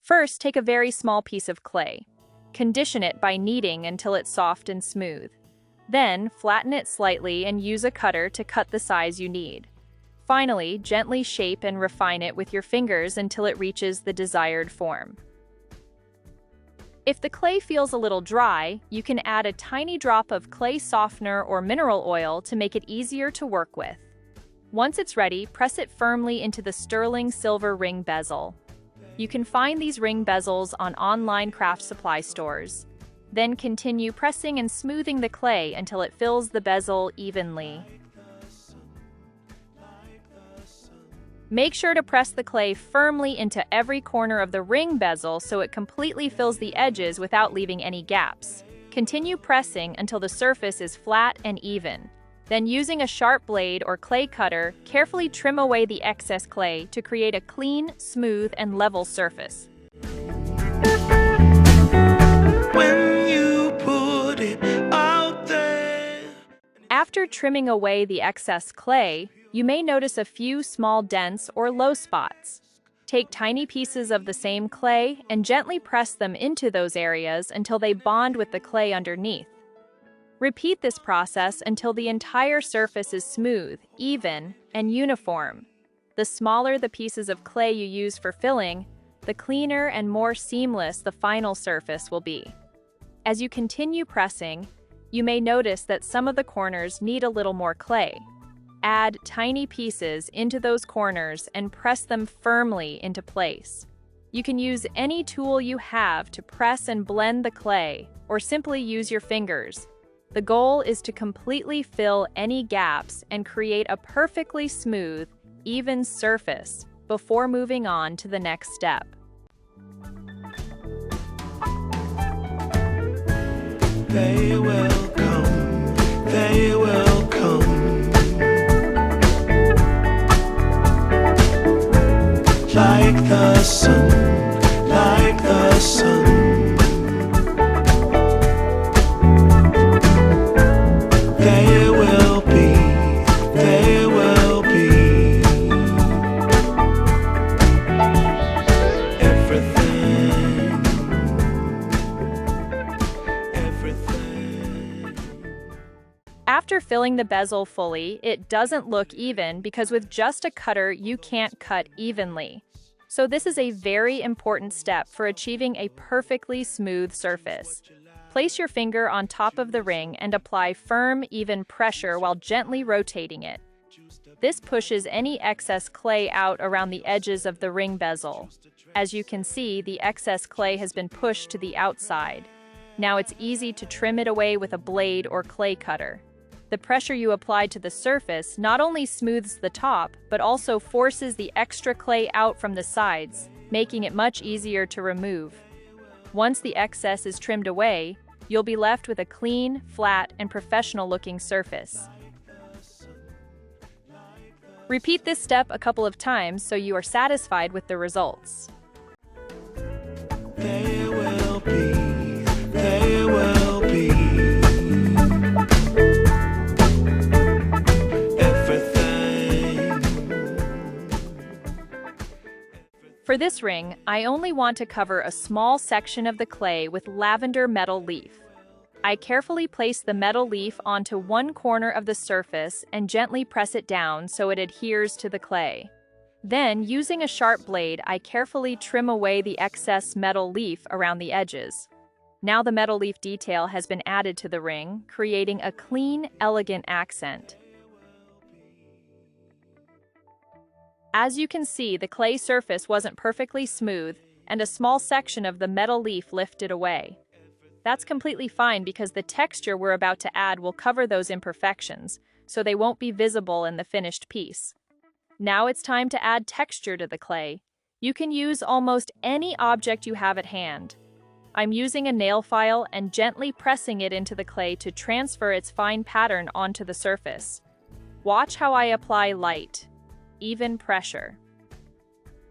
First, take a very small piece of clay. Condition it by kneading until it's soft and smooth. Then, flatten it slightly and use a cutter to cut the size you need. Finally, gently shape and refine it with your fingers until it reaches the desired form. If the clay feels a little dry, you can add a tiny drop of clay softener or mineral oil to make it easier to work with. Once it's ready, press it firmly into the sterling silver ring bezel. You can find these ring bezels on online craft supply stores. Then continue pressing and smoothing the clay until it fills the bezel evenly. Make sure to press the clay firmly into every corner of the ring bezel so it completely fills the edges without leaving any gaps. Continue pressing until the surface is flat and even. Then, using a sharp blade or clay cutter, carefully trim away the excess clay to create a clean, smooth, and level surface. When you put it out there. After trimming away the excess clay, you may notice a few small dents or low spots. Take tiny pieces of the same clay and gently press them into those areas until they bond with the clay underneath. Repeat this process until the entire surface is smooth, even, and uniform. The smaller the pieces of clay you use for filling, the cleaner and more seamless the final surface will be. As you continue pressing, you may notice that some of the corners need a little more clay. Add tiny pieces into those corners and press them firmly into place. You can use any tool you have to press and blend the clay, or simply use your fingers. The goal is to completely fill any gaps and create a perfectly smooth, even surface before moving on to the next step. They will come, they will come. Like the sun, like the sun. They will be, they will be. Everything, everything. After filling the bezel fully, it doesn't look even because with just a cutter you can't cut evenly. So this is a very important step for achieving a perfectly smooth surface. Place your finger on top of the ring and apply firm, even pressure while gently rotating it. This pushes any excess clay out around the edges of the ring bezel. As you can see, the excess clay has been pushed to the outside. Now it's easy to trim it away with a blade or clay cutter. The pressure you apply to the surface not only smooths the top, but also forces the extra clay out from the sides, making it much easier to remove. Once the excess is trimmed away, you'll be left with a clean, flat, and professional-looking surface. Repeat this step a couple of times so you are satisfied with the results. They will be, they will be. For this ring, I only want to cover a small section of the clay with lavender metal leaf. I carefully place the metal leaf onto one corner of the surface and gently press it down so it adheres to the clay. Then, using a sharp blade, I carefully trim away the excess metal leaf around the edges. Now the metal leaf detail has been added to the ring, creating a clean, elegant accent. As you can see, the clay surface wasn't perfectly smooth, and a small section of the metal leaf lifted away. That's completely fine because the texture we're about to add will cover those imperfections, so they won't be visible in the finished piece. Now it's time to add texture to the clay. You can use almost any object you have at hand. I'm using a nail file and gently pressing it into the clay to transfer its fine pattern onto the surface. Watch how I apply light, even pressure.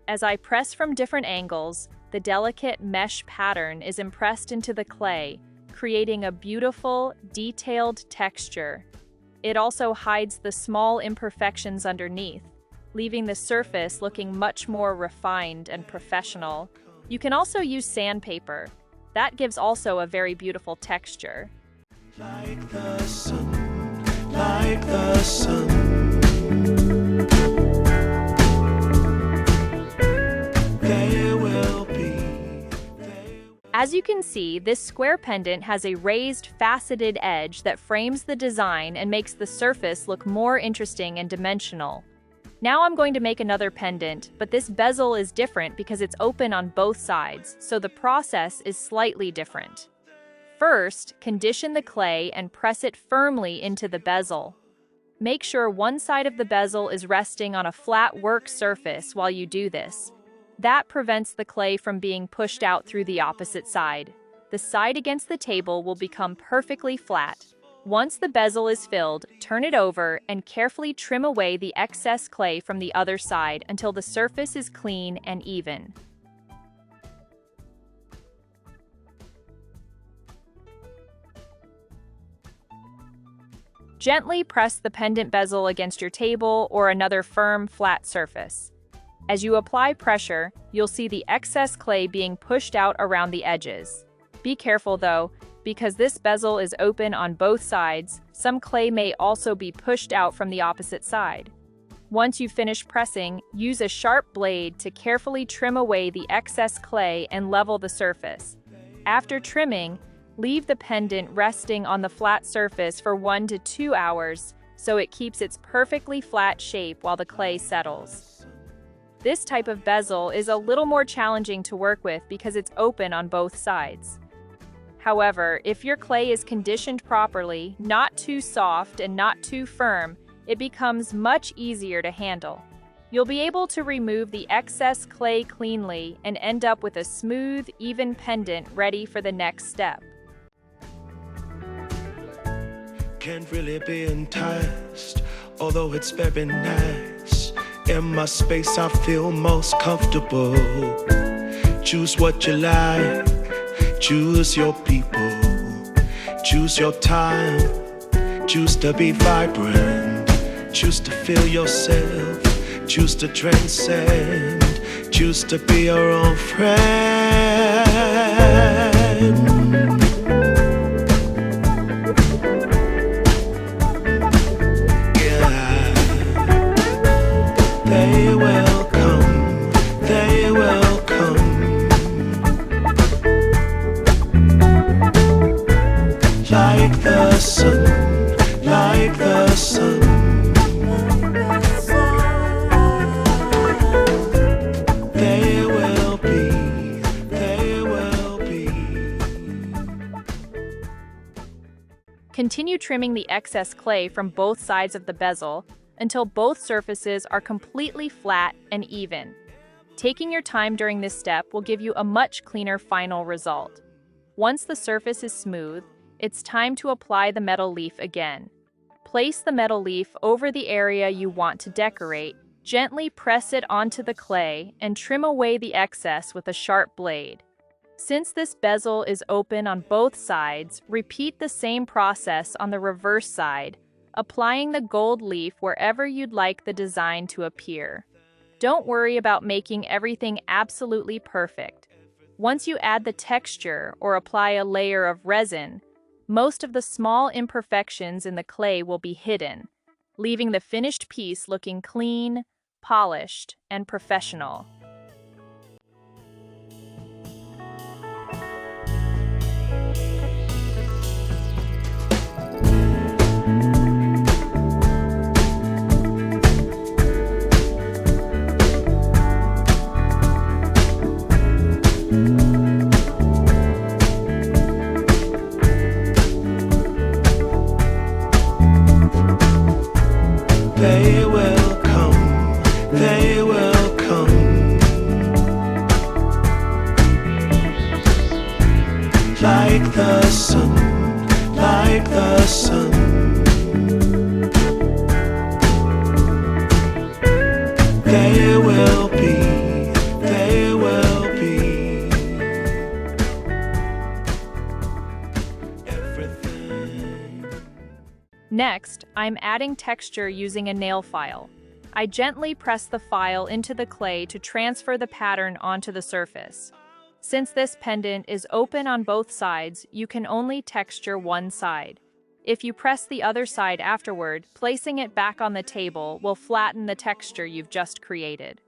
As I press from different angles, the delicate mesh pattern is impressed into the clay, creating a beautiful, detailed texture. It also hides the small imperfections underneath, leaving the surface looking much more refined and professional. You can also use sandpaper. That gives also a very beautiful texture. Like the sun, like the sun. There will be. As you can see, this square pendant has a raised, faceted edge that frames the design and makes the surface look more interesting and dimensional. Now I'm going to make another pendant, but this bezel is different because it's open on both sides, so the process is slightly different. First, condition the clay and press it firmly into the bezel. Make sure one side of the bezel is resting on a flat work surface while you do this. That prevents the clay from being pushed out through the opposite side. The side against the table will become perfectly flat. Once the bezel is filled, turn it over and carefully trim away the excess clay from the other side until the surface is clean and even. Gently press the pendant bezel against your table or another firm, flat surface. As you apply pressure, you'll see the excess clay being pushed out around the edges. Be careful though, because this bezel is open on both sides, some clay may also be pushed out from the opposite side. Once you've finished pressing, use a sharp blade to carefully trim away the excess clay and level the surface. After trimming, leave the pendant resting on the flat surface for 1 to 2 hours so it keeps its perfectly flat shape while the clay settles. This type of bezel is a little more challenging to work with because it's open on both sides. However, if your clay is conditioned properly, not too soft and not too firm, it becomes much easier to handle. You'll be able to remove the excess clay cleanly and end up with a smooth, even pendant ready for the next step. Can't really be enticed, although it's very nice. In my space I feel most comfortable. Choose what you like, choose your people, choose your time, choose to be vibrant, choose to feel yourself, choose to transcend, choose to be your own friend. They will come, they will come. Like the sun, like the sun. They will be, they will be. Continue trimming the excess clay from both sides of the bezel until both surfaces are completely flat and even. Taking your time during this step will give you a much cleaner final result. Once the surface is smooth, it's time to apply the metal leaf again. Place the metal leaf over the area you want to decorate, gently press it onto the clay, and trim away the excess with a sharp blade. Since this bezel is open on both sides, repeat the same process on the reverse side, applying the gold leaf wherever you'd like the design to appear. Don't worry about making everything absolutely perfect. Once you add the texture or apply a layer of resin, most of the small imperfections in the clay will be hidden, leaving the finished piece looking clean, polished, and professional. They will come, they will come. Like the sun, like the sun. They will be, they will be. Everything. Next, I'm adding texture using a nail file. I gently press the file into the clay to transfer the pattern onto the surface. Since this pendant is open on both sides, you can only texture one side. If you press the other side afterward, placing it back on the table will flatten the texture you've just created.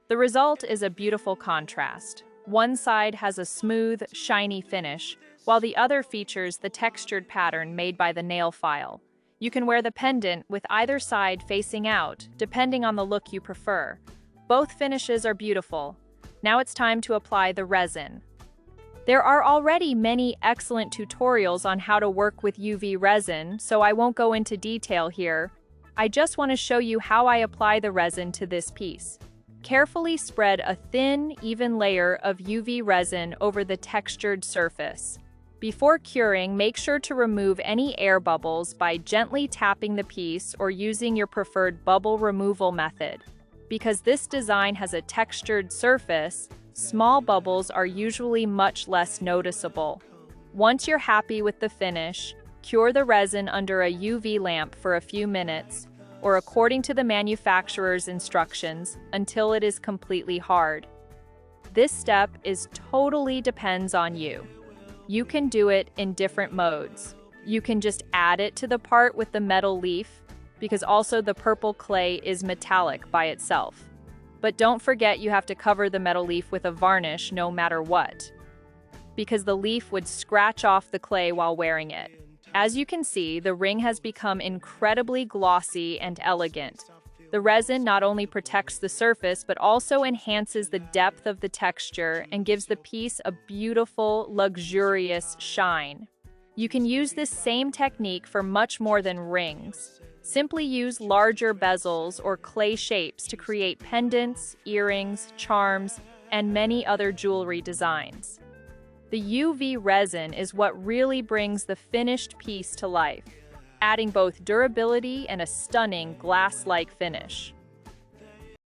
The result is a beautiful contrast. One side has a smooth, shiny finish, while the other features the textured pattern made by the nail file. You can wear the pendant with either side facing out, depending on the look you prefer. Both finishes are beautiful. Now it's time to apply the resin. There are already many excellent tutorials on how to work with UV resin, so I won't go into detail here. I just want to show you how I apply the resin to this piece. Carefully spread a thin, even layer of UV resin over the textured surface. Before curing, make sure to remove any air bubbles by gently tapping the piece or using your preferred bubble removal method. Because this design has a textured surface, small bubbles are usually much less noticeable. Once you're happy with the finish, cure the resin under a UV lamp for a few minutes, or according to the manufacturer's instructions, until it is completely hard. This step totally depends on you. You can do it in different modes. You can just add it to the part with the metal leaf, because also the purple clay is metallic by itself. But don't forget you have to cover the metal leaf with a varnish no matter what, because the leaf would scratch off the clay while wearing it. As you can see, the ring has become incredibly glossy and elegant. The resin not only protects the surface, but also enhances the depth of the texture and gives the piece a beautiful, luxurious shine. You can use this same technique for much more than rings. Simply use larger bezels or clay shapes to create pendants, earrings, charms, and many other jewelry designs. The UV resin is what really brings the finished piece to life, adding both durability and a stunning glass-like finish.